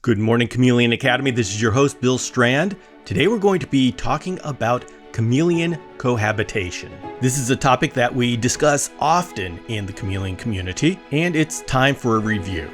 Good morning, Chameleon Academy. This is your host, Bill Strand. Today we're going to be talking about chameleon cohabitation. This is a topic that we discuss often in the chameleon community, and it's time for a review.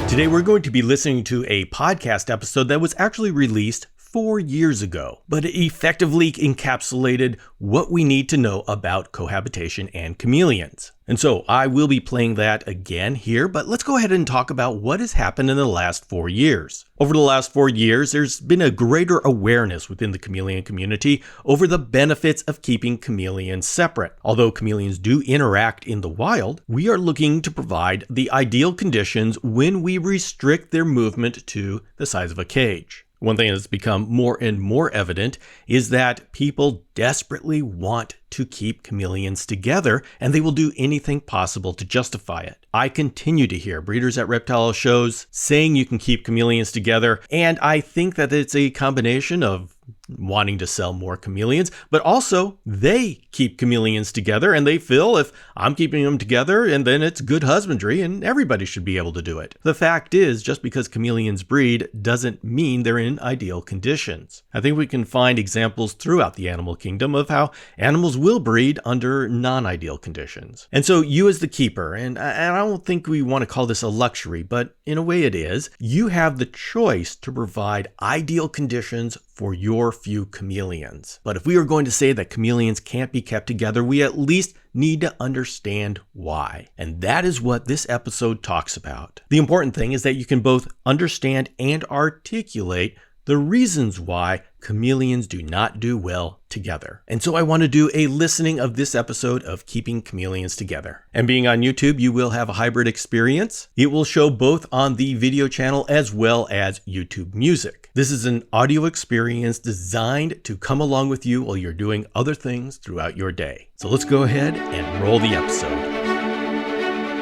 Today we're going to be listening to a podcast episode that was actually released 4 years ago, but it effectively encapsulated what we need to know about cohabitation and chameleons. And so I will be playing that again here, but let's go ahead and talk about what has happened in the last 4 years. Over the last 4 years, there's been a greater awareness within the chameleon community over the benefits of keeping chameleons separate. Although chameleons do interact in the wild, we are looking to provide the ideal conditions when we restrict their movement to the size of a cage. One thing that's become more and more evident is that people desperately want to keep chameleons together, and they will do anything possible to justify it. I continue to hear breeders at reptile shows saying you can keep chameleons together, and I think that it's a combination of wanting to sell more chameleons, but also they keep chameleons together and they feel if I'm keeping them together, and then it's good husbandry and everybody should be able to do it. The fact is, just because chameleons breed doesn't mean they're in ideal conditions. I think we can find examples throughout the animal kingdom of how animals will breed under non-ideal conditions. And so you as the keeper, and I don't think we want to call this a luxury, but in a way it is, you have the choice to provide ideal conditions for your few chameleons. But if we are going to say that chameleons can't be kept together, we at least need to understand why. And that is what this episode talks about. The important thing is that you can both understand and articulate the reasons why chameleons do not do well together. And so I want to do a listening of this episode of Keeping Chameleons Together. And being on YouTube, you will have a hybrid experience. It will show both on the video channel as well as YouTube Music. This is an audio experience designed to come along with you while you're doing other things throughout your day. So let's go ahead and roll the episode.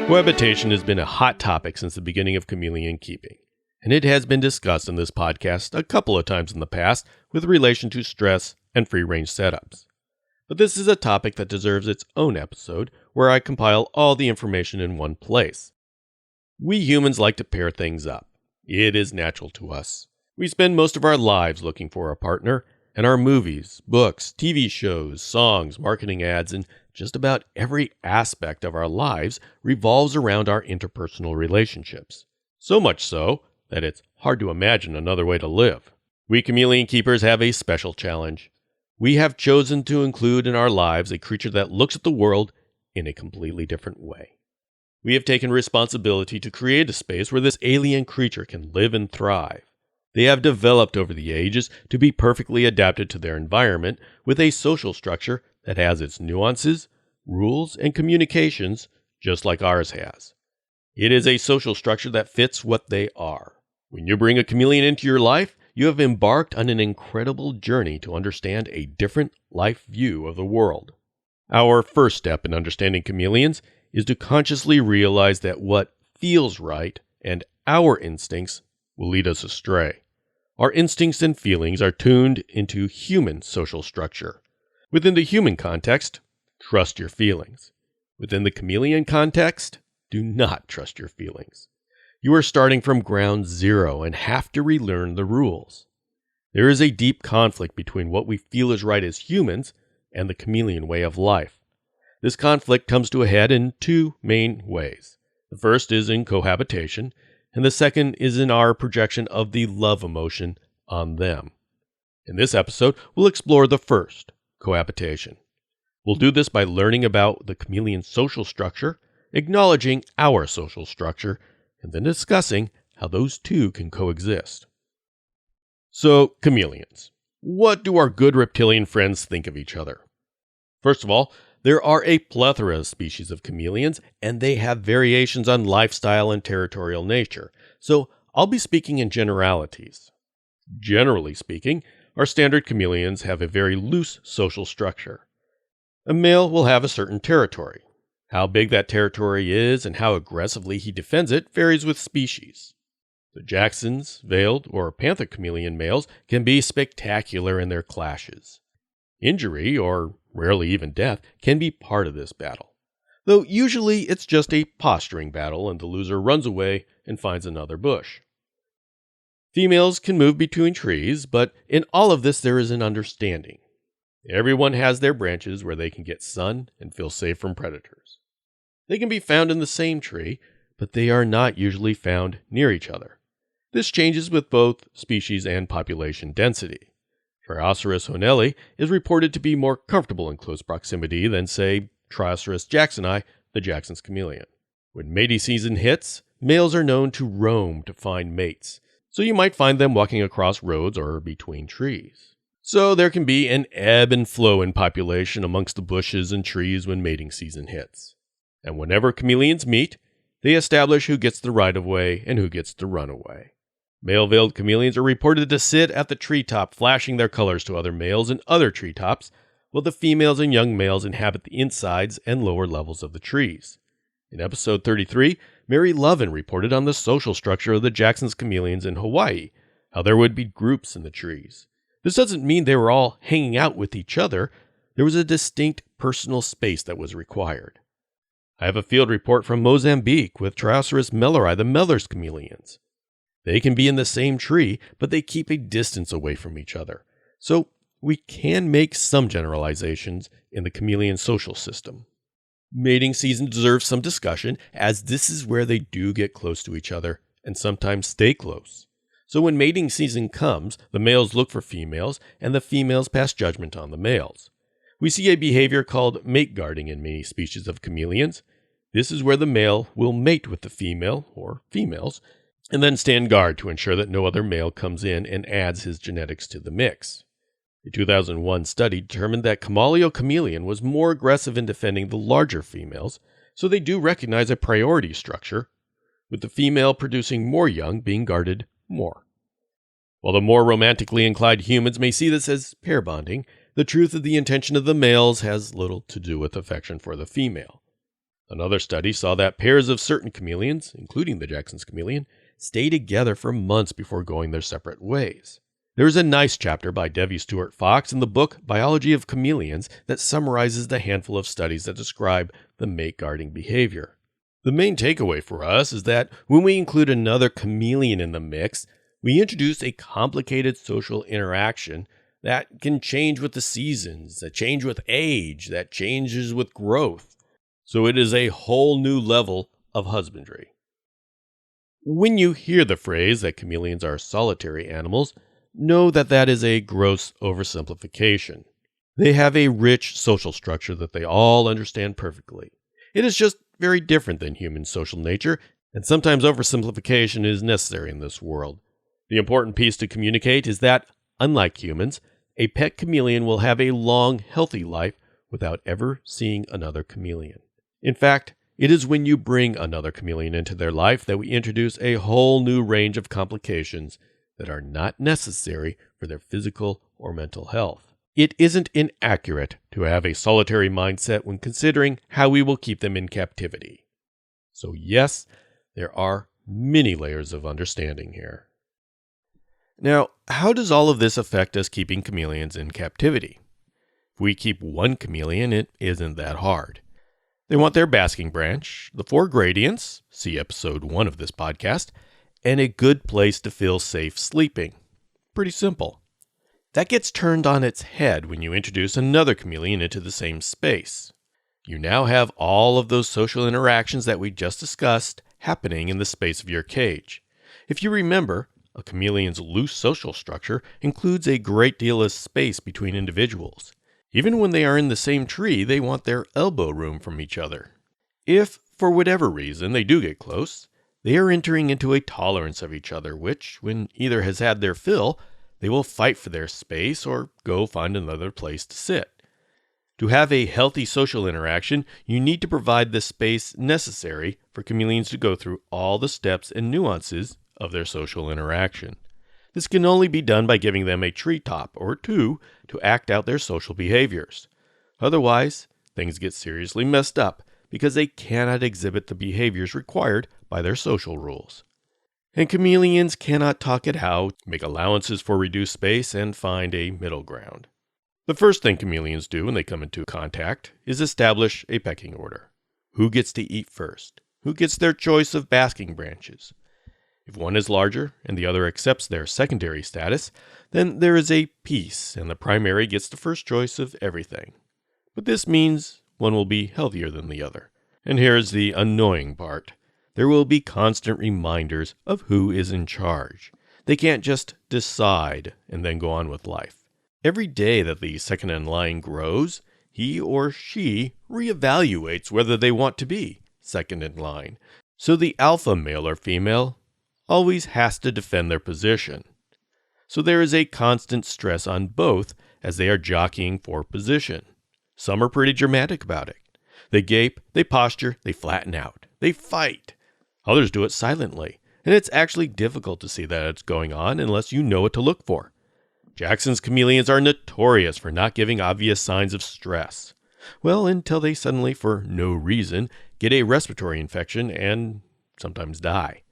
Cohabitation has been a hot topic since the beginning of chameleon keeping, and it has been discussed in this podcast a couple of times in the past with relation to stress and free-range setups. But this is a topic that deserves its own episode where I compile all the information in one place. We humans like to pair things up. It is natural to us. We spend most of our lives looking for a partner, and our movies, books, TV shows, songs, marketing ads, and just about every aspect of our lives revolves around our interpersonal relationships. So much so that it's hard to imagine another way to live. We chameleon keepers have a special challenge. We have chosen to include in our lives a creature that looks at the world in a completely different way. We have taken responsibility to create a space where this alien creature can live and thrive. They have developed over the ages to be perfectly adapted to their environment with a social structure that has its nuances, rules, and communications just like ours has. It is a social structure that fits what they are. When you bring a chameleon into your life, you have embarked on an incredible journey to understand a different life view of the world. Our first step in understanding chameleons is to consciously realize that what feels right and our instincts will lead us astray. Our instincts and feelings are tuned into human social structure. Within the human context, trust your feelings. Within the chameleon context, do not trust your feelings. You are starting from ground zero and have to relearn the rules. There is a deep conflict between what we feel is right as humans and the chameleon way of life. This conflict comes to a head in two main ways. The first is in cohabitation, and the second is in our projection of the love emotion on them. In this episode, we'll explore the first, cohabitation. We'll do this by learning about the chameleon's social structure, acknowledging our social structure, and then discussing how those two can coexist. So, chameleons. What do our good reptilian friends think of each other? First of all, there are a plethora of species of chameleons, and they have variations on lifestyle and territorial nature, so I'll be speaking in generalities. Generally speaking, our standard chameleons have a very loose social structure. A male will have a certain territory. How big that territory is and how aggressively he defends it varies with species. The Jackson's, veiled, or panther chameleon males can be spectacular in their clashes. Injury, or rarely even death, can be part of this battle. though usually it's just a posturing battle and the loser runs away and finds another bush. Females can move between trees, but in all of this there is an understanding. Everyone has their branches where they can get sun and feel safe from predators. They can be found in the same tree, but they are not usually found near each other. This changes with both species and population density. Trioceras honelli is reported to be more comfortable in close proximity than, say, Trioceras jacksoni, the Jackson's chameleon. When mating season hits, males are known to roam to find mates, so you might find them walking across roads or between trees. So there can be an ebb and flow in population amongst the bushes and trees when mating season hits. And whenever chameleons meet, they establish who gets the right-of-way and who gets the runaway. Male-veiled chameleons are reported to sit at the treetop flashing their colors to other males in other treetops, while the females and young males inhabit the insides and lower levels of the trees. In episode 33, Mary Lovin reported on the social structure of the Jackson's chameleons in Hawaii, how there would be groups in the trees. This doesn't mean they were all hanging out with each other. There was a distinct personal space that was required. I have a field report from Mozambique with Trioceras melleri, the Meller's chameleons. They can be in the same tree, but they keep a distance away from each other. So we can make some generalizations in the chameleon social system. Mating season deserves some discussion, as this is where they do get close to each other and sometimes stay close. So when mating season comes, the males look for females and the females pass judgment on the males. We see a behavior called mate guarding in many species of chameleons. This is where the male will mate with the female or females and then stand guard to ensure that no other male comes in and adds his genetics to the mix. A 2001 study determined that Commaleon chameleon was more aggressive in defending the larger females, so they do recognize a priority structure, with the female producing more young being guarded more. While the more romantically inclined humans may see this as pair bonding, the truth of the intention of the males has little to do with affection for the female. Another study saw that pairs of certain chameleons, including the Jackson's chameleon, stay together for months before going their separate ways. There is a nice chapter by Devi Stewart Fox in the book Biology of Chameleons that summarizes the handful of studies that describe the mate guarding behavior. The main takeaway for us is that when we include another chameleon in the mix, we introduce a complicated social interaction that can change with the seasons, that change with age, that changes with growth. So it is a whole new level of husbandry. When you hear the phrase that chameleons are solitary animals, know that that is a gross oversimplification. They have a rich social structure that they all understand perfectly. It is just very different than human social nature, and sometimes oversimplification is necessary in this world. The important piece to communicate is that, unlike humans, a pet chameleon will have a long, healthy life without ever seeing another chameleon. In fact, it is when you bring another chameleon into their life that we introduce a whole new range of complications that are not necessary for their physical or mental health. It isn't inaccurate to have a solitary mindset when considering how we will keep them in captivity. So yes, there are many layers of understanding here. Now, how does all of this affect us keeping chameleons in captivity? If we keep one chameleon, it isn't that hard. They want their basking branch, the 4 gradients, see episode 1 of this podcast, and a good place to feel safe sleeping. Pretty simple. That gets turned on its head when you introduce another chameleon into the same space. You now have all of those social interactions that we just discussed happening in the space of your cage. If you remember, a chameleon's loose social structure includes a great deal of space between individuals. Even when they are in the same tree, they want their elbow room from each other. If, for whatever reason, they do get close, they are entering into a tolerance of each other, which, when either has had their fill, they will fight for their space or go find another place to sit. To have a healthy social interaction, you need to provide the space necessary for chameleons to go through all the steps and nuances of their social interaction. This can only be done by giving them a treetop or 2 to act out their social behaviors. Otherwise, things get seriously messed up because they cannot exhibit the behaviors required by their social rules. And chameleons cannot talk it out, make allowances for reduced space, and find a middle ground. The first thing chameleons do when they come into contact is establish a pecking order. Who gets to eat first? Who gets their choice of basking branches? If one is larger and the other accepts their secondary status, then there is a peace and the primary gets the first choice of everything. But this means one will be healthier than the other. And here is the annoying part. There will be constant reminders of who is in charge. They can't just decide and then go on with life. Every day that the second in line grows, he or she reevaluates whether they want to be second in line. So the alpha male or female always has to defend their position. So there is a constant stress on both as they are jockeying for position. Some are pretty dramatic about it. They gape, they posture, they flatten out, they fight. Others do it silently, and it's actually difficult to see that it's going on unless you know what to look for. Jackson's chameleons are notorious for not giving obvious signs of stress. Well, until they suddenly, for no reason, get a respiratory infection and sometimes die.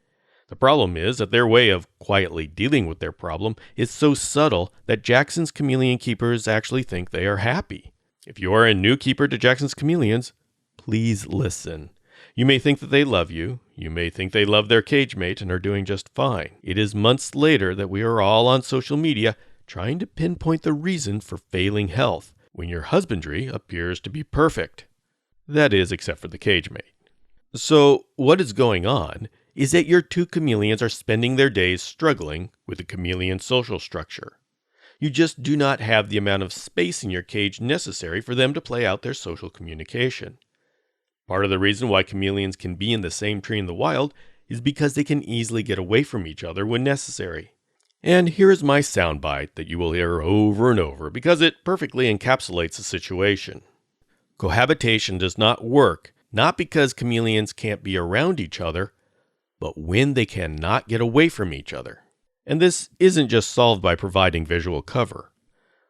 The problem is that their way of quietly dealing with their problem is so subtle that Jackson's chameleon keepers actually think they are happy. If you are a new keeper to Jackson's chameleons, please listen. You may think that they love you. You may think they love their cage mate and are doing just fine. It is months later that we are all on social media trying to pinpoint the reason for failing health when your husbandry appears to be perfect. That is, except for the cage mate. So what is going on is that your two chameleons are spending their days struggling with the chameleon social structure. You just do not have the amount of space in your cage necessary for them to play out their social communication. Part of the reason why chameleons can be in the same tree in the wild is because they can easily get away from each other when necessary. And here is my soundbite that you will hear over and over because it perfectly encapsulates the situation. Cohabitation does not work, not because chameleons can't be around each other, but when they cannot get away from each other. And this isn't just solved by providing visual cover.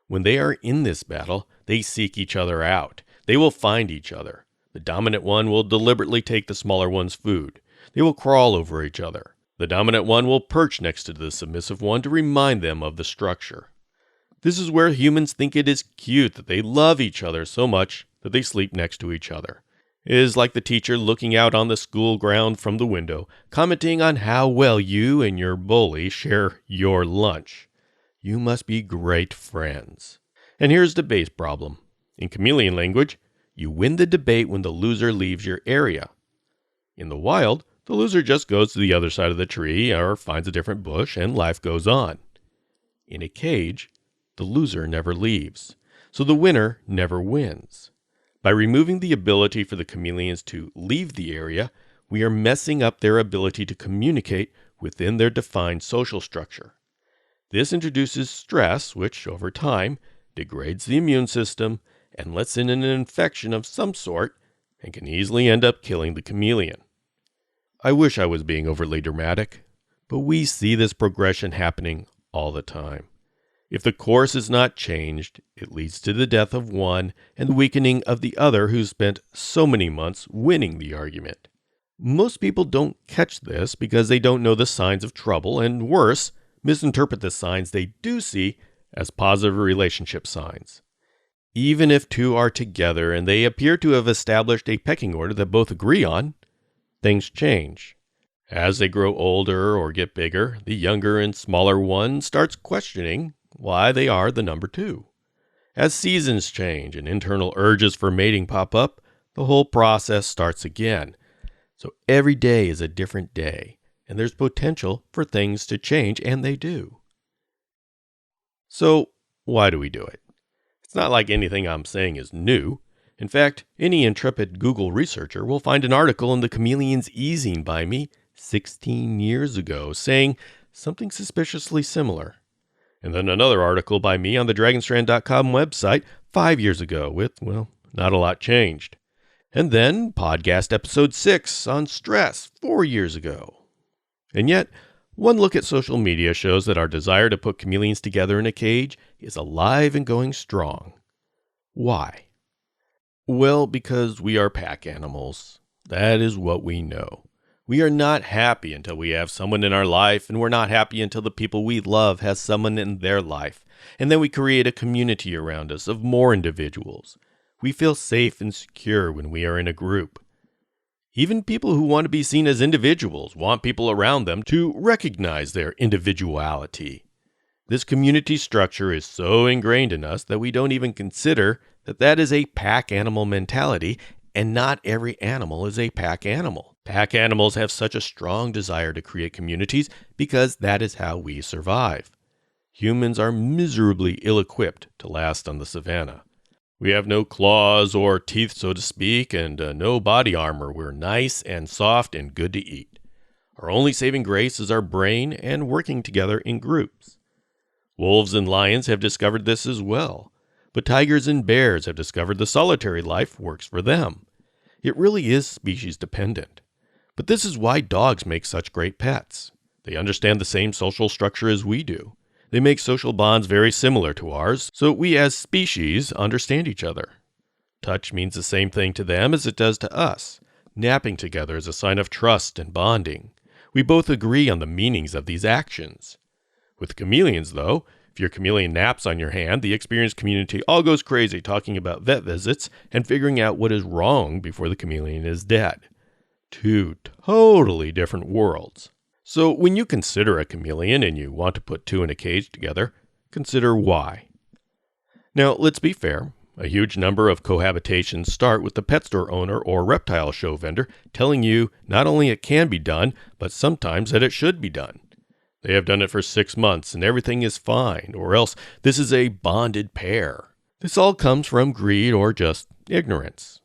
When they are in this battle, they seek each other out. They will find each other. The dominant one will deliberately take the smaller one's food. They will crawl over each other. The dominant one will perch next to the submissive one to remind them of the structure. This is where humans think it is cute that they love each other so much that they sleep next to each other. It is like the teacher looking out on the school ground from the window, commenting on how well you and your bully share your lunch. You must be great friends. And here's the base problem. In chameleon language, you win the debate when the loser leaves your area. In the wild, the loser just goes to the other side of the tree or finds a different bush and life goes on. In a cage, the loser never leaves, so the winner never wins. By removing the ability for the chameleons to leave the area, we are messing up their ability to communicate within their defined social structure. This introduces stress, which, over time, degrades the immune system and lets in an infection of some sort and can easily end up killing the chameleon. I wish I was being overly dramatic, but we see this progression happening all the time. If the course is not changed, it leads to the death of one and the weakening of the other who spent so many months winning the argument. Most people don't catch this because they don't know the signs of trouble and, worse, misinterpret the signs they do see as positive relationship signs. Even if two are together and they appear to have established a pecking order that both agree on, things change. As they grow older or get bigger, the younger and smaller one starts questioning why they are the number two. As seasons change and internal urges for mating pop up, the whole process starts again. So every day is a different day, and there's potential for things to change, and they do. So why do we do it? It's not like anything I'm saying is new. In fact, any intrepid Google researcher will find an article in the Chameleons Easing by me 16 years ago saying something suspiciously similar. And then another article by me on the dragonstrand.com website 5 years ago with, well, not a lot changed. And then podcast episode 6 on stress 4 years ago. And yet, one look at social media shows that our desire to put chameleons together in a cage is alive and going strong. Why? Well, because we are pack animals. That is what we know. We are not happy until we have someone in our life, and we're not happy until the people we love has someone in their life. And then we create a community around us of more individuals. We feel safe and secure when we are in a group. Even people who want to be seen as individuals want people around them to recognize their individuality. This community structure is so ingrained in us that we don't even consider that is a pack animal mentality, and not every animal is a pack animal. Pack animals have such a strong desire to create communities because that is how we survive. Humans are miserably ill-equipped to last on the savannah. We have no claws or teeth, so to speak, and no body armor. We're nice and soft and good to eat. Our only saving grace is our brain and working together in groups. Wolves and lions have discovered this as well, but tigers and bears have discovered the solitary life works for them. It really is species dependent. But this is why dogs make such great pets. They understand the same social structure as we do. They make social bonds very similar to ours, so we as species understand each other. Touch means the same thing to them as it does to us. Napping together is a sign of trust and bonding. We both agree on the meanings of these actions. With chameleons, though, if your chameleon naps on your hand, the experienced community all goes crazy talking about vet visits and figuring out what is wrong before the chameleon is dead. Two totally different worlds. So when you consider a chameleon and you want to put two in a cage together, consider why. Now, let's be fair. A huge number of cohabitations start with the pet store owner or reptile show vendor telling you not only it can be done, but sometimes that it should be done. They have done it for 6 months and everything is fine, or else this is a bonded pair. This all comes from greed or just ignorance.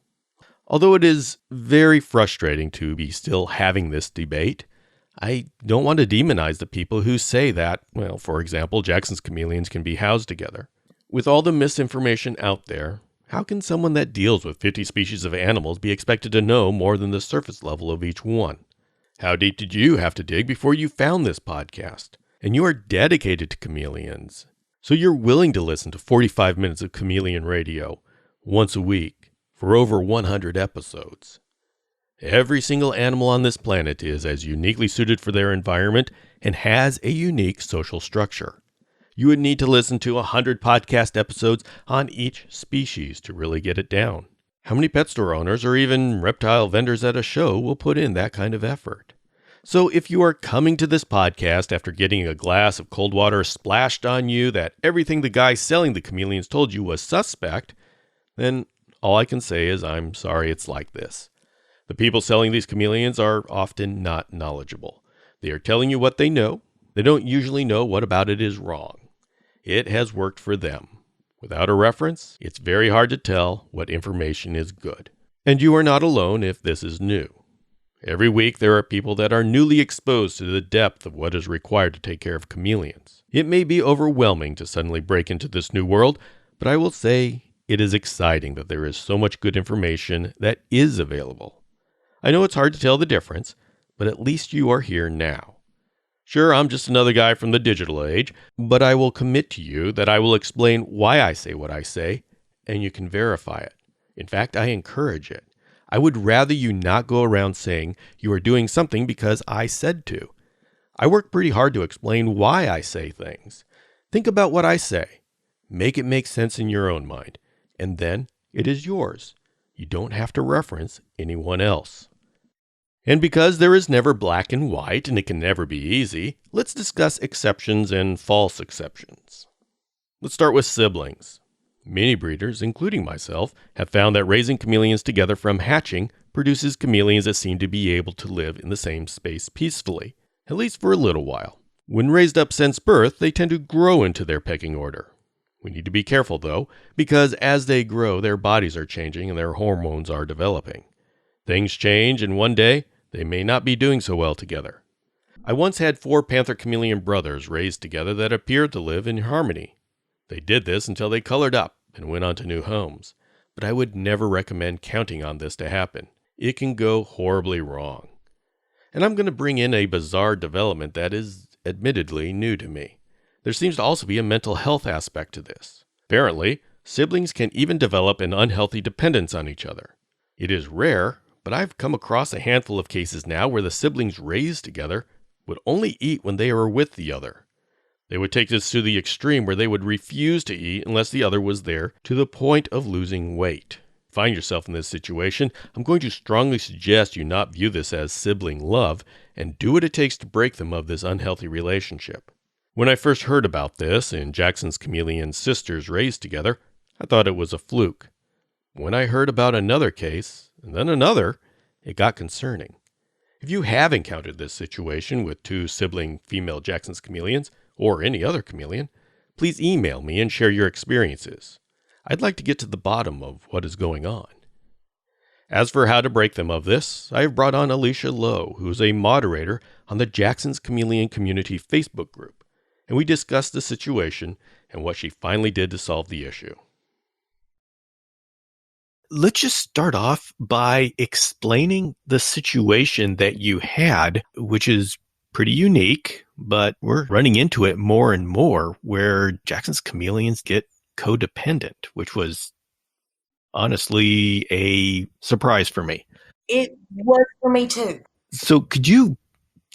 Although it is very frustrating to be still having this debate, I don't want to demonize the people who say that, well, for example, Jackson's chameleons can be housed together. With all the misinformation out there, how can someone that deals with 50 species of animals be expected to know more than the surface level of each one? How deep did you have to dig before you found this podcast? And you are dedicated to chameleons. So you're willing to listen to 45 minutes of chameleon radio once a week for over 100 episodes. Every single animal on this planet is as uniquely suited for their environment and has a unique social structure. You would need to listen to 100 podcast episodes on each species to really get it down. How many pet store owners or even reptile vendors at a show will put in that kind of effort? So if you are coming to this podcast after getting a glass of cold water splashed on you that everything the guy selling the chameleons told you was suspect, then all I can say is I'm sorry it's like this. The people selling these chameleons are often not knowledgeable. They are telling you what they know. They don't usually know what about it is wrong. It has worked for them. Without a reference, it's very hard to tell what information is good. And you are not alone if this is new. Every week there are people that are newly exposed to the depth of what is required to take care of chameleons. It may be overwhelming to suddenly break into this new world, but I will say it is exciting that there is so much good information that is available. I know it's hard to tell the difference, but at least you are here now. Sure, I'm just another guy from the digital age, but I will commit to you that I will explain why I say what I say, and you can verify it. In fact, I encourage it. I would rather you not go around saying you are doing something because I said to. I work pretty hard to explain why I say things. Think about what I say. Make it make sense in your own mind, and then it is yours. You don't have to reference anyone else. And because there is never black and white and it can never be easy, let's discuss exceptions and false exceptions. Let's start with siblings. Many breeders, including myself, have found that raising chameleons together from hatching produces chameleons that seem to be able to live in the same space peacefully, at least for a little while. When raised up since birth, they tend to grow into their pecking order. We need to be careful, though, because as they grow, their bodies are changing and their hormones are developing. Things change, and one day, they may not be doing so well together. I once had 4 panther chameleon brothers raised together that appeared to live in harmony. They did this until they colored up and went on to new homes, but I would never recommend counting on this to happen. It can go horribly wrong. And I'm going to bring in a bizarre development that is admittedly new to me. There seems to also be a mental health aspect to this. Apparently, siblings can even develop an unhealthy dependence on each other. It is rare, but I've come across a handful of cases now where the siblings raised together would only eat when they were with the other. They would take this to the extreme where they would refuse to eat unless the other was there, to the point of losing weight. find yourself in this situation, I'm going to strongly suggest you not view this as sibling love and do what it takes to break them of this unhealthy relationship. When I first heard about this and Jackson's chameleon sisters raised together, I thought it was a fluke. When I heard about another case, and then another, it got concerning. If you have encountered this situation with two sibling female Jackson's chameleons, or any other chameleon, please email me and share your experiences. I'd like to get to the bottom of what is going on. As for how to break them of this, I have brought on Alicia Lowe, who is a moderator on the Jackson's Chameleon Community Facebook group, and we discussed the situation and what she finally did to solve the issue. Let's just start off by explaining the situation that you had, which is pretty unique, but we're running into it more and more where Jackson's chameleons get codependent, which was honestly a surprise for me. It was for me too. So could you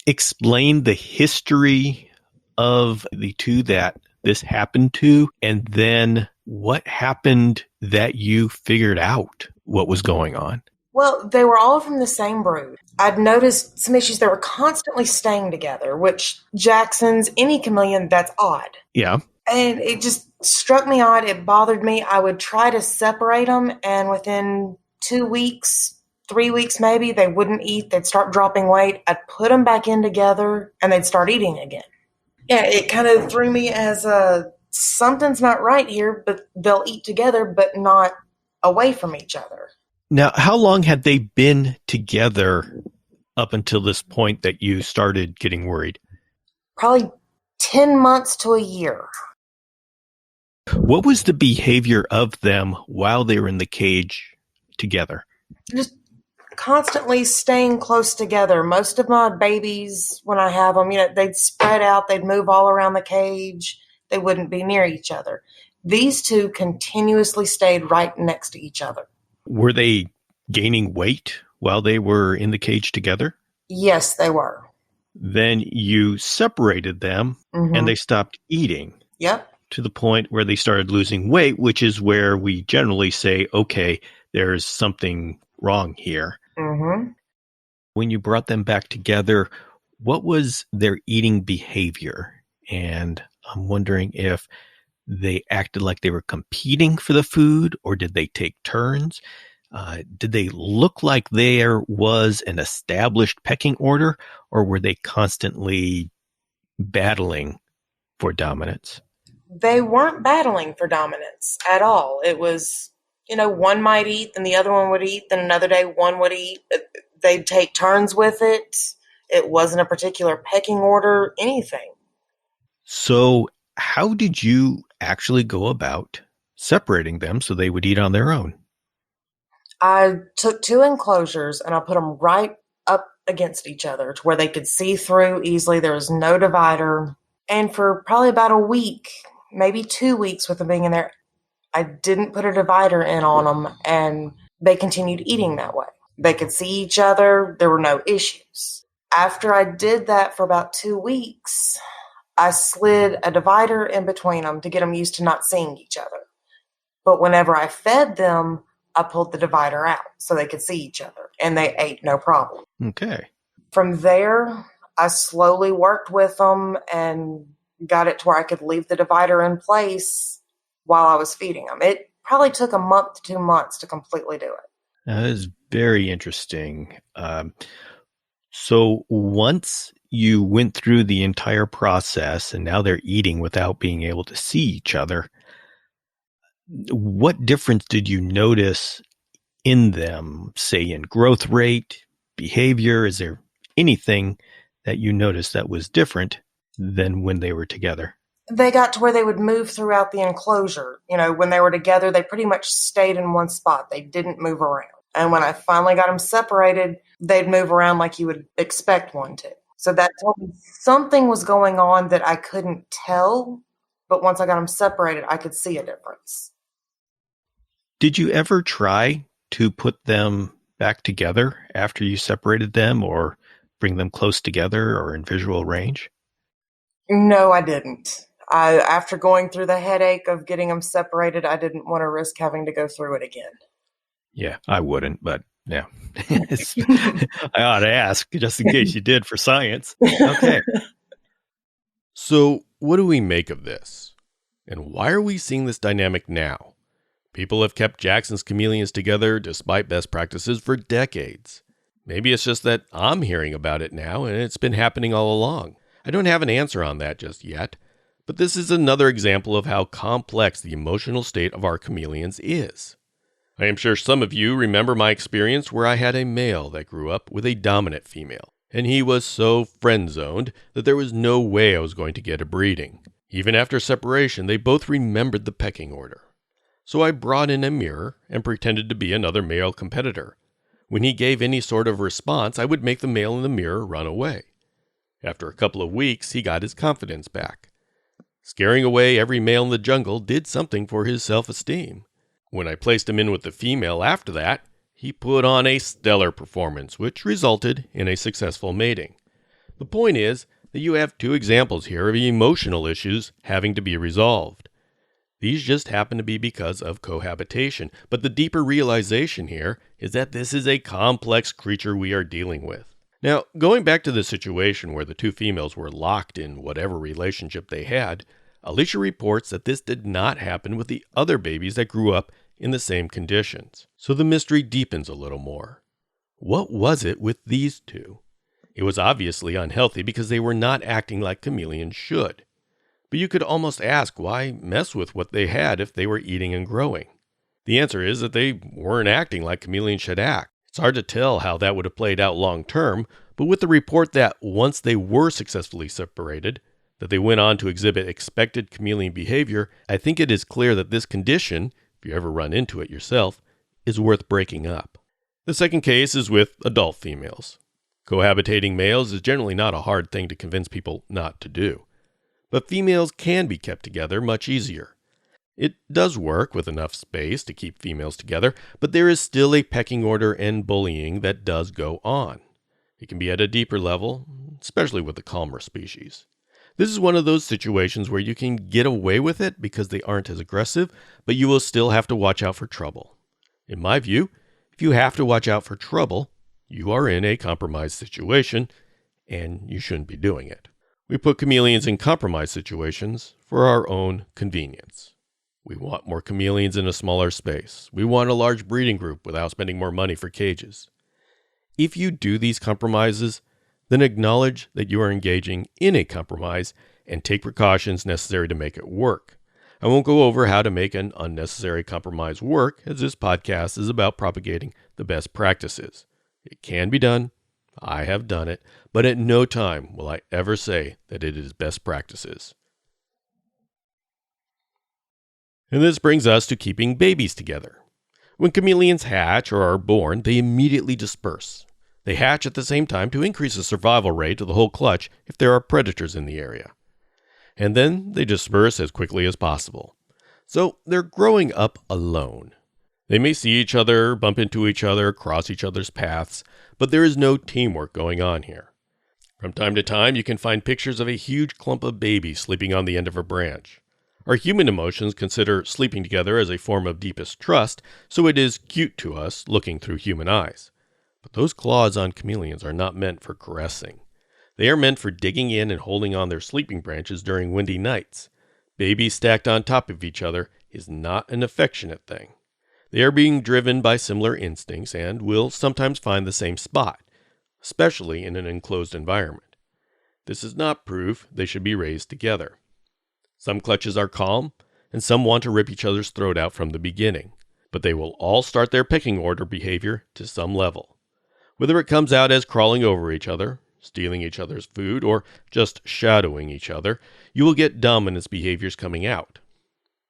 explain the history of the two that this happened to, and then what happened that you figured out what was going on? Well, they were all from the same brood. I'd noticed some issues. They were constantly staying together, which Jackson's, any chameleon, that's odd. Yeah. And it just struck me odd. It bothered me. I would try to separate them, and within 2 weeks, 3 weeks maybe, they wouldn't eat. They'd start dropping weight. I'd put them back in together, and they'd start eating again. Yeah, it kind of threw me as something's not right here, but they'll eat together, but not away from each other. Now, how long had they been together up until this point that you started getting worried? Probably 10 months to a year. What was the behavior of them while they were in the cage together? Just constantly staying close together. Most of my babies, when I have them, they'd spread out, they'd move all around the cage. They wouldn't be near each other. These two continuously stayed right next to each other. Were they gaining weight while they were in the cage together? Yes, they were. Then you separated them and they stopped eating. Yep. To the point where they started losing weight, which is where we generally say, okay, there's something wrong here. Mm-hmm. When you brought them back together, what was their eating behavior? And I'm wondering if they acted like they were competing for the food, or did they take turns? Did they look like there was an established pecking order, or were they constantly battling for dominance? They weren't battling for dominance at all. It was, one might eat, then the other one would eat, then another day one would eat. They'd take turns with it. It wasn't a particular pecking order, anything. So how did you actually go about separating them so they would eat on their own? I took 2 enclosures and I put them right up against each other to where they could see through easily. There was no divider. And for probably about a week, maybe 2 weeks with them being in there, I didn't put a divider in on them, and they continued eating that way. They could see each other. There were no issues. After I did that for about 2 weeks, I slid a divider in between them to get them used to not seeing each other. But whenever I fed them, I pulled the divider out so they could see each other, and they ate no problem. Okay. From there, I slowly worked with them and got it to where I could leave the divider in place while I was feeding them. It probably took a month to 2 months to completely do it. That is very interesting. So once you went through the entire process and now they're eating without being able to see each other, what difference did you notice in them, say in growth rate, behavior? Is there anything that you noticed that was different than when they were together? They got to where they would move throughout the enclosure. When they were together, they pretty much stayed in one spot. They didn't move around. And when I finally got them separated, they'd move around like you would expect one to. So that told me something was going on that I couldn't tell. But once I got them separated, I could see a difference. Did you ever try to put them back together after you separated them, or bring them close together or in visual range? No, I didn't. After going through the headache of getting them separated, I didn't want to risk having to go through it again. Yeah, I wouldn't, but yeah. I ought to ask just in case you did for science. Okay. So, what do we make of this? And why are we seeing this dynamic now? People have kept Jackson's chameleons together despite best practices for decades. Maybe it's just that I'm hearing about it now and it's been happening all along. I don't have an answer on that just yet, but this is another example of how complex the emotional state of our chameleons is. I am sure some of you remember my experience where I had a male that grew up with a dominant female, and he was so friend-zoned that there was no way I was going to get a breeding. Even after separation, they both remembered the pecking order. So I brought in a mirror and pretended to be another male competitor. When he gave any sort of response, I would make the male in the mirror run away. After a couple of weeks, he got his confidence back. Scaring away every male in the jungle did something for his self-esteem. When I placed him in with the female after that, he put on a stellar performance, which resulted in a successful mating. The point is that you have two examples here of emotional issues having to be resolved. These just happen to be because of cohabitation, but the deeper realization here is that this is a complex creature we are dealing with. Now, going back to the situation where the two females were locked in whatever relationship they had, Alicia reports that this did not happen with the other babies that grew up in the same conditions. So the mystery deepens a little more. What was it with these two? It was obviously unhealthy because they were not acting like chameleons should. But you could almost ask why mess with what they had if they were eating and growing. The answer is that they weren't acting like chameleons should act. It's hard to tell how that would have played out long term, but with the report that once they were successfully separated, that they went on to exhibit expected chameleon behavior, I think it is clear that this condition, if you ever run into it yourself, is worth breaking up. The second case is with adult females. Cohabitating males is generally not a hard thing to convince people not to do. But females can be kept together much easier. It does work with enough space to keep females together, but there is still a pecking order and bullying that does go on. It can be at a deeper level, especially with the calmer species. This is one of those situations where you can get away with it because they aren't as aggressive, but you will still have to watch out for trouble. In my view, if you have to watch out for trouble, you are in a compromised situation, and you shouldn't be doing it. We put chameleons in compromised situations for our own convenience. We want more chameleons in a smaller space. We want a large breeding group without spending more money for cages. If you do these compromises, then acknowledge that you are engaging in a compromise and take precautions necessary to make it work. I won't go over how to make an unnecessary compromise work, as this podcast is about propagating the best practices. It can be done. I have done it, but at no time will I ever say that it is best practices. And this brings us to keeping babies together. When chameleons hatch or are born, they immediately disperse. They hatch at the same time to increase the survival rate of the whole clutch if there are predators in the area. And then they disperse as quickly as possible. So they're growing up alone. They may see each other, bump into each other, cross each other's paths, but there is no teamwork going on here. From time to time, you can find pictures of a huge clump of babies sleeping on the end of a branch. Our human emotions consider sleeping together as a form of deepest trust, so it is cute to us looking through human eyes. But those claws on chameleons are not meant for caressing. They are meant for digging in and holding on their sleeping branches during windy nights. Babies stacked on top of each other is not an affectionate thing. They are being driven by similar instincts and will sometimes find the same spot, especially in an enclosed environment. This is not proof they should be raised together. Some clutches are calm, and some want to rip each other's throat out from the beginning, but they will all start their pecking order behavior to some level. Whether it comes out as crawling over each other, stealing each other's food, or just shadowing each other, you will get dominance behaviors coming out.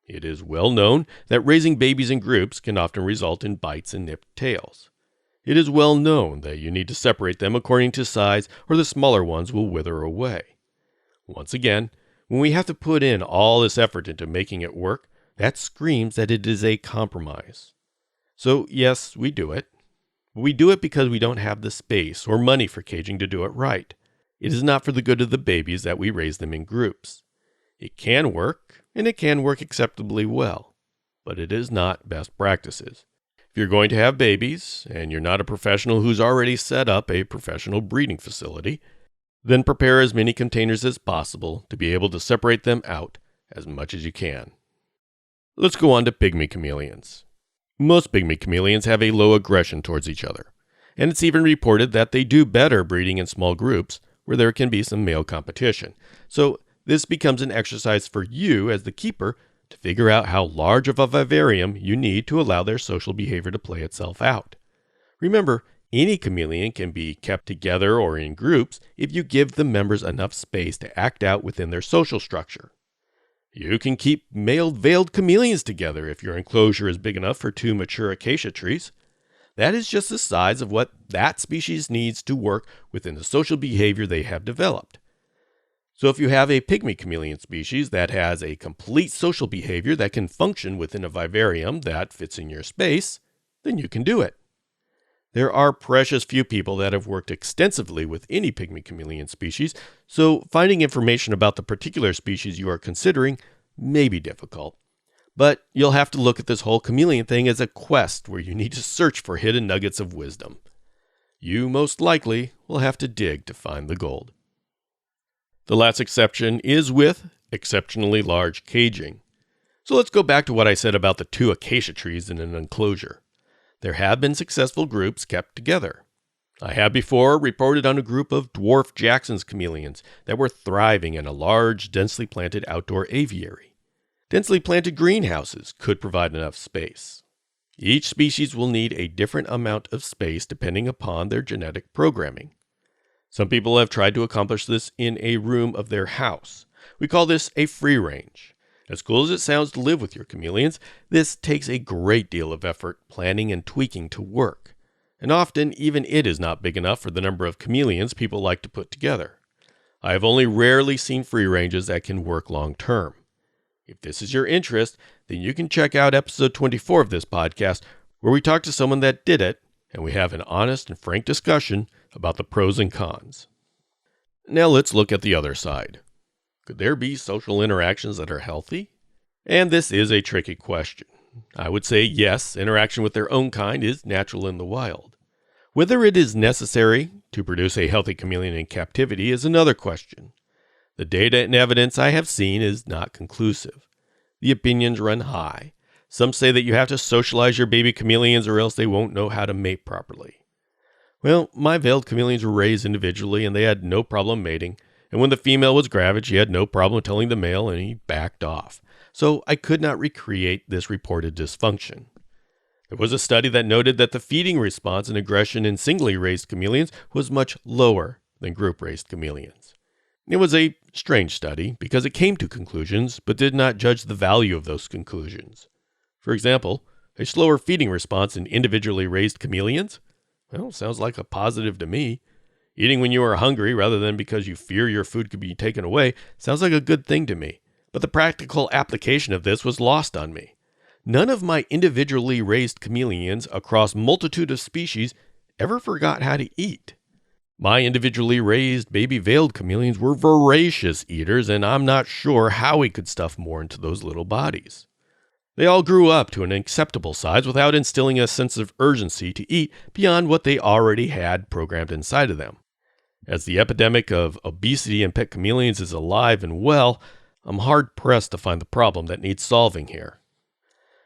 It is well known that raising babies in groups can often result in bites and nipped tails. It is well known that you need to separate them according to size, or the smaller ones will wither away. Once again, when we have to put in all this effort into making it work, that screams that it is a compromise. So yes, we do it. We do it because we don't have the space or money for caging to do it right. It is not for the good of the babies that we raise them in groups. It can work, and it can work acceptably well, but it is not best practices. If you're going to have babies, and you're not a professional who's already set up a professional breeding facility, then prepare as many containers as possible to be able to separate them out as much as you can. Let's go on to pygmy chameleons. Most pygmy chameleons have a low aggression towards each other, and it's even reported that they do better breeding in small groups where there can be some male competition. So this becomes an exercise for you as the keeper to figure out how large of a vivarium you need to allow their social behavior to play itself out. Remember, any chameleon can be kept together or in groups if you give the members enough space to act out within their social structure. You can keep male veiled chameleons together if your enclosure is big enough for 2 mature acacia trees. That is just the size of what that species needs to work within the social behavior they have developed. So if you have a pygmy chameleon species that has a complete social behavior that can function within a vivarium that fits in your space, then you can do it. There are precious few people that have worked extensively with any pygmy chameleon species, so finding information about the particular species you are considering may be difficult. But you'll have to look at this whole chameleon thing as a quest where you need to search for hidden nuggets of wisdom. You most likely will have to dig to find the gold. The last exception is with exceptionally large caging. So let's go back to what I said about the 2 acacia trees in an enclosure. There have been successful groups kept together. I have before reported on a group of dwarf Jackson's chameleons that were thriving in a large, densely planted outdoor aviary. Densely planted greenhouses could provide enough space. Each species will need a different amount of space depending upon their genetic programming. Some people have tried to accomplish this in a room of their house. We call this a free range. As cool as it sounds to live with your chameleons, this takes a great deal of effort, planning, and tweaking to work. And often, even it is not big enough for the number of chameleons people like to put together. I have only rarely seen free ranges that can work long term. If this is your interest, then you can check out episode 24 of this podcast, where we talk to someone that did it, and we have an honest and frank discussion about the pros and cons. Now let's look at the other side. Could there be social interactions that are healthy? And this is a tricky question. I would say yes, interaction with their own kind is natural in the wild. Whether it is necessary to produce a healthy chameleon in captivity is another question. The data and evidence I have seen is not conclusive. The opinions run high. Some say that you have to socialize your baby chameleons or else they won't know how to mate properly. Well, my veiled chameleons were raised individually and they had no problem mating. And when the female was gravid, she had no problem telling the male and he backed off. So I could not recreate this reported dysfunction. There was a study that noted that the feeding response and aggression in singly raised chameleons was much lower than group-raised chameleons. It was a strange study because it came to conclusions but did not judge the value of those conclusions. For example, a slower feeding response in individually raised chameleons? Well, sounds like a positive to me. Eating when you are hungry rather than because you fear your food could be taken away sounds like a good thing to me. But the practical application of this was lost on me. None of my individually raised chameleons across multitude of species ever forgot how to eat. My individually raised baby veiled chameleons were voracious eaters, and I'm not sure how we could stuff more into those little bodies. They all grew up to an acceptable size without instilling a sense of urgency to eat beyond what they already had programmed inside of them. As the epidemic of obesity in pet chameleons is alive and well, I'm hard-pressed to find the problem that needs solving here.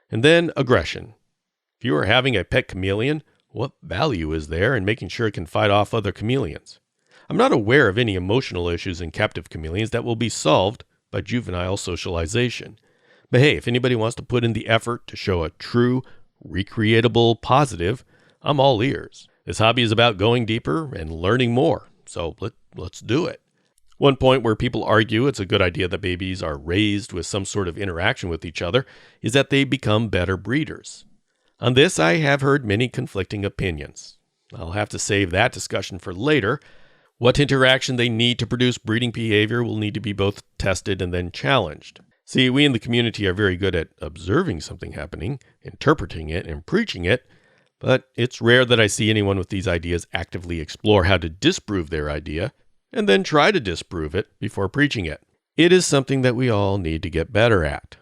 And then aggression. If you are having a pet chameleon, what value is there in making sure it can fight off other chameleons? I'm not aware of any emotional issues in captive chameleons that will be solved by juvenile socialization. But hey, if anybody wants to put in the effort to show a true, recreatable positive, I'm all ears. This hobby is about going deeper and learning more, so let's do it. One point where people argue it's a good idea that babies are raised with some sort of interaction with each other is that they become better breeders. On this, I have heard many conflicting opinions. I'll have to save that discussion for later. What interaction they need to produce breeding behavior will need to be both tested and then challenged. See, we in the community are very good at observing something happening, interpreting it, and preaching it, but it's rare that I see anyone with these ideas actively explore how to disprove their idea and then try to disprove it before preaching it. It is something that we all need to get better at.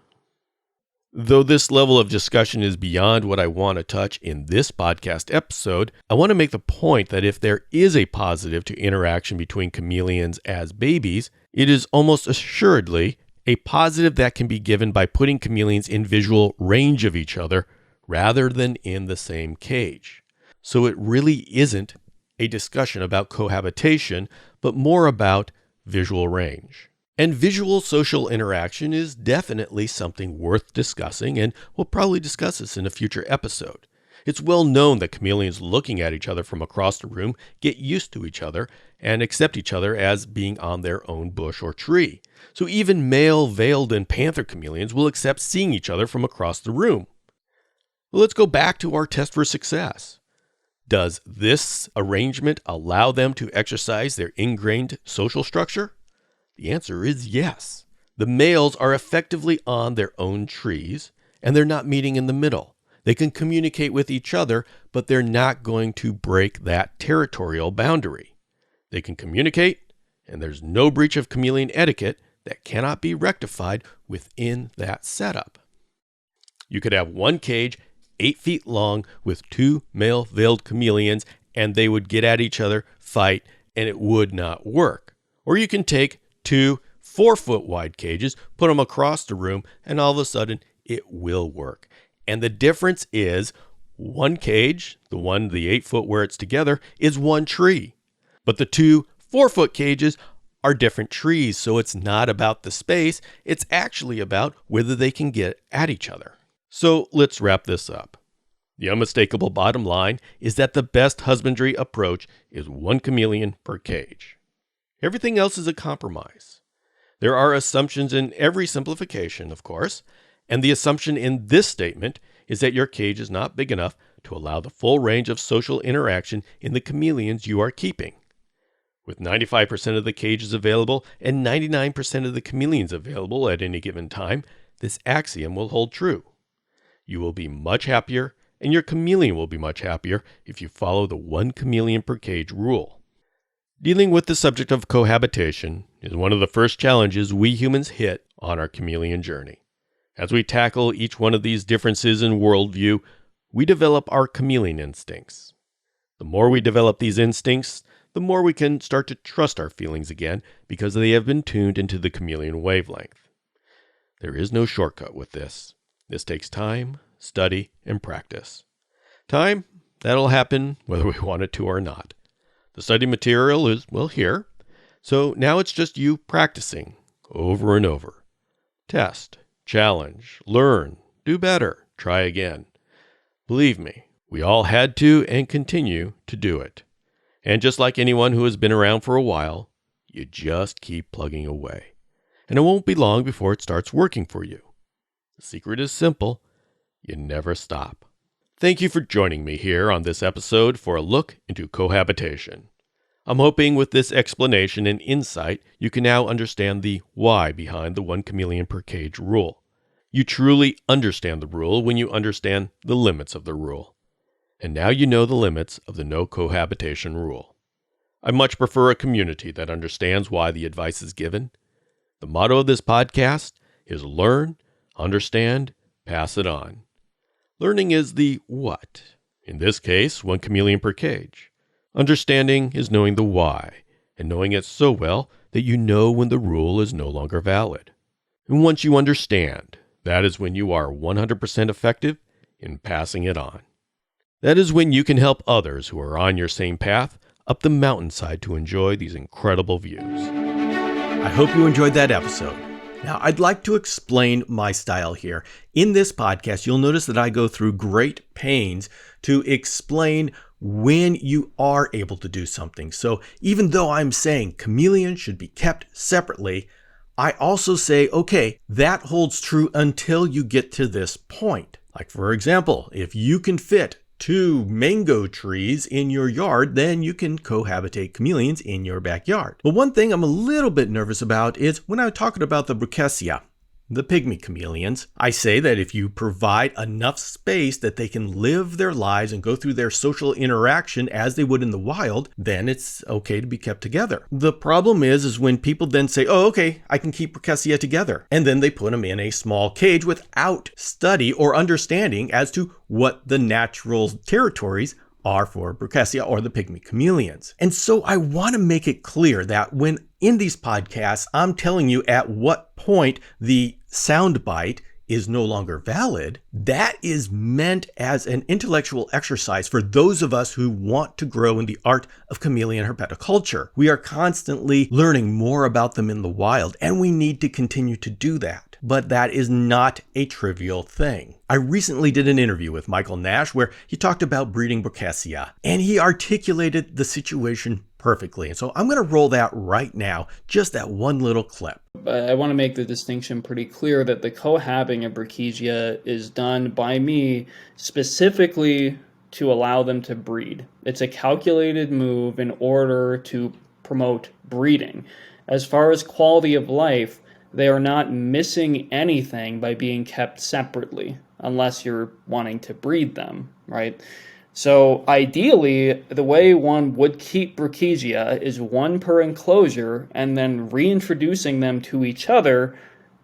Though this level of discussion is beyond what I want to touch in this podcast episode, I want to make the point that if there is a positive to interaction between chameleons as babies, it is almost assuredly a positive that can be given by putting chameleons in visual range of each other rather than in the same cage. So it really isn't a discussion about cohabitation, but more about visual range. And visual social interaction is definitely something worth discussing, and we'll probably discuss this in a future episode. It's well known that chameleons looking at each other from across the room get used to each other and accept each other as being on their own bush or tree. So even male veiled and panther chameleons will accept seeing each other from across the room. Well, let's go back to our test for success. Does this arrangement allow them to exercise their ingrained social structure? The answer is yes. The males are effectively on their own trees, and they're not meeting in the middle. They can communicate with each other, but they're not going to break that territorial boundary. They can communicate, and there's no breach of chameleon etiquette that cannot be rectified within that setup. You could have one cage 8 feet long with 2 male veiled chameleons, and they would get at each other, fight, and it would not work. Or you can take 2 4-foot wide cages, put them across the room, and all of a sudden it will work. And the difference is one cage, the 8 foot where it's together, is one tree. But the 2 4-foot cages are different trees, so it's not about the space, it's actually about whether they can get at each other. So let's wrap this up. The unmistakable bottom line is that the best husbandry approach is 1 chameleon per cage. Everything else is a compromise. There are assumptions in every simplification, of course, and the assumption in this statement is that your cage is not big enough to allow the full range of social interaction in the chameleons you are keeping. With 95% of the cages available and 99% of the chameleons available at any given time, this axiom will hold true. You will be much happier, and your chameleon will be much happier if you follow the 1 chameleon per cage rule. Dealing with the subject of cohabitation is one of the first challenges we humans hit on our chameleon journey. As we tackle each one of these differences in worldview, we develop our chameleon instincts. The more we develop these instincts, the more we can start to trust our feelings again because they have been tuned into the chameleon wavelength. There is no shortcut with this. This takes time, study, and practice. Time, that'll happen whether we want it to or not. The study material is, here. So now it's just you practicing over and over. Test, challenge, learn, do better, try again. Believe me, we all had to and continue to do it. And just like anyone who has been around for a while, you just keep plugging away. And it won't be long before it starts working for you. The secret is simple. You never stop. Thank you for joining me here on this episode for a look into cohabitation. I'm hoping with this explanation and insight, you can now understand the why behind the 1 chameleon per cage rule. You truly understand the rule when you understand the limits of the rule. And now you know the limits of the no cohabitation rule. I much prefer a community that understands why the advice is given. The motto of this podcast is learn, understand, pass it on. Learning is the what. In this case, 1 chameleon per cage. Understanding is knowing the why, and knowing it so well that you know when the rule is no longer valid. And once you understand, that is when you are 100% effective in passing it on. That is when you can help others who are on your same path up the mountainside to enjoy these incredible views. I hope you enjoyed that episode. Now, I'd like to explain my style here. In this podcast, you'll notice that I go through great pains to explain when you are able to do something. So even though I'm saying chameleons should be kept separately, I also say, okay, that holds true until you get to this point. Like, for example, if you can fit 2 mango trees in your yard, then you can cohabitate chameleons in your backyard. But one thing I'm a little bit nervous about is when I'm talking about the Brucessia. the pygmy chameleons. I say that if you provide enough space that they can live their lives and go through their social interaction as they would in the wild, then it's okay to be kept together. The problem is when people then say, oh, okay, I can keep Brachysia together. And then they put them in a small cage without study or understanding as to what the natural territories are for Brachysia or the pygmy chameleons. And so I want to make it clear that when in these podcasts, I'm telling you at what point the soundbite is no longer valid, that is meant as an intellectual exercise for those of us who want to grow in the art of chameleon herpetoculture. We are constantly learning more about them in the wild, and we need to continue to do that. But that is not a trivial thing. I recently did an interview with Michael Nash where he talked about breeding Brachysia, and he articulated the situation perfectly. And so I'm going to roll that right now, just that one little clip. I want to make the distinction pretty clear that the cohabiting of Brachysia is done by me specifically to allow them to breed. It's a calculated move in order to promote breeding. As far as quality of life, they are not missing anything by being kept separately, unless you're wanting to breed them, right? So ideally, the way one would keep Brachysia is one per enclosure and then reintroducing them to each other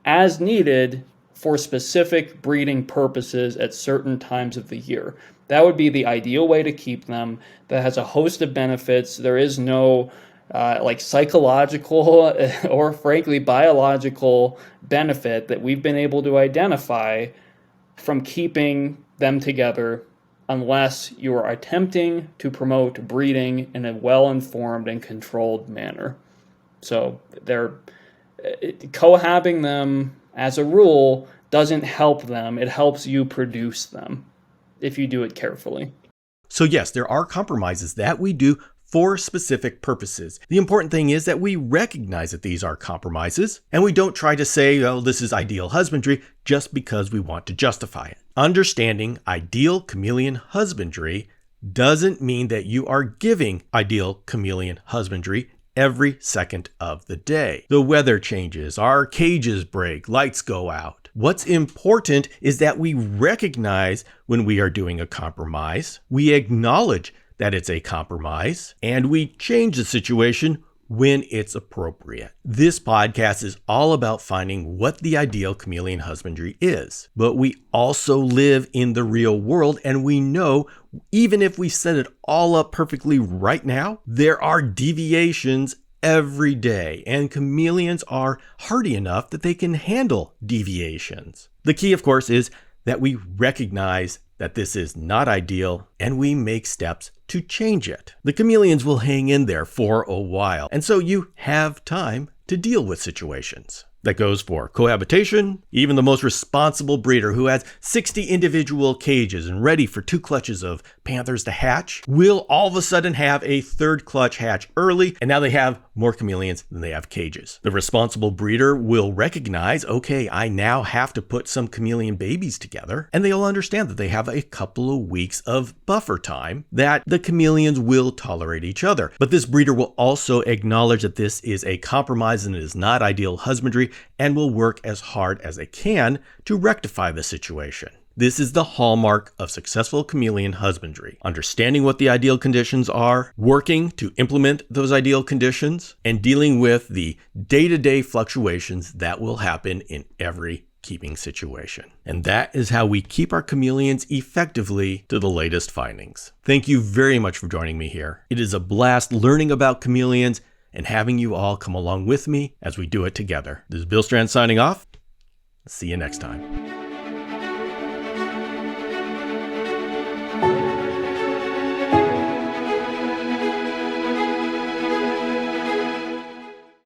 as needed for specific breeding purposes at certain times of the year. That would be the ideal way to keep them. That has a host of benefits. There is no psychological or frankly biological benefit that we've been able to identify from keeping them together unless you are attempting to promote breeding in a well-informed and controlled manner. So cohabiting them as a rule doesn't help them. It helps you produce them if you do it carefully. So yes, there are compromises that we do for specific purposes. The important thing is that we recognize that these are compromises, and we don't try to say, oh, this is ideal husbandry just because we want to justify it. Understanding ideal chameleon husbandry doesn't mean that you are giving ideal chameleon husbandry every second of the day. The weather changes, our cages break, lights go out. What's important is that we recognize when we are doing a compromise, we acknowledge that it's a compromise, and we change the situation when it's appropriate. This podcast is all about finding what the ideal chameleon husbandry is, but we also live in the real world, and we know even if we set it all up perfectly right now, there are deviations every day, and chameleons are hardy enough that they can handle deviations. The key, of course, is that we recognize that this is not ideal, and we make steps to change it. The chameleons will hang in there for a while, and so you have time to deal with situations. That goes for cohabitation. Even the most responsible breeder who has 60 individual cages and ready for 2 clutches of panthers to hatch will all of a sudden have a 3rd clutch hatch early, and now they have more chameleons than they have cages. The responsible breeder will recognize, okay, I now have to put some chameleon babies together, and they'll understand that they have a couple of weeks of buffer time that the chameleons will tolerate each other. But this breeder will also acknowledge that this is a compromise and it is not ideal husbandry, and will work as hard as they can to rectify the situation. This is the hallmark of successful chameleon husbandry. Understanding what the ideal conditions are, working to implement those ideal conditions, and dealing with the day-to-day fluctuations that will happen in every keeping situation. And that is how we keep our chameleons effectively to the latest findings. Thank you very much for joining me here. It is a blast learning about chameleons and having you all come along with me as we do it together. This is Bill Strand signing off. See you next time.